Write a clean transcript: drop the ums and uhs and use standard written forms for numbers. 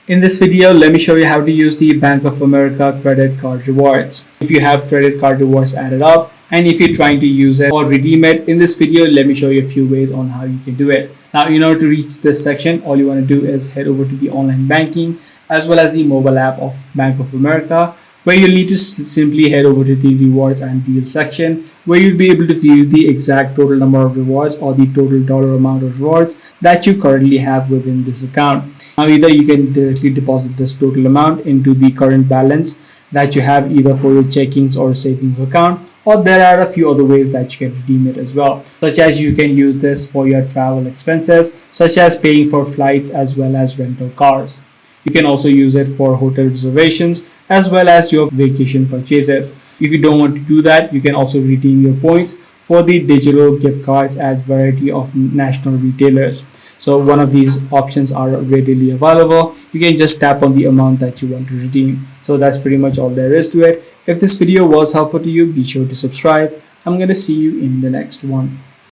In this video, let me show you how to use the Bank of America credit card rewards. If you have credit card rewards added up and if you're trying to use it or redeem it, in this video, let me show you a few ways on how you can do it. Now, in order to reach this section, all you want to do is head over to the online banking as well as the mobile app of Bank of America, where you'll need to simply head over to the rewards and deals section, where you'll be able to view the exact total number of rewards or the total dollar amount of rewards that you currently have within this account. Now, either you can directly deposit this total amount into the current balance that you have either for your checkings or savings account, or there are a few other ways that you can redeem it as well, such as you can use this for your travel expenses, such as paying for flights as well as rental cars. You can also use it for hotel reservations as well as your vacation purchases. If you don't want to do that, you can also redeem your points for the digital gift cards at variety of national retailers. So one of these options are readily available. You can just tap on the amount that you want to redeem. So that's pretty much all there is to it. If this video was helpful to you, be sure to subscribe. I'm going to see you in the next one.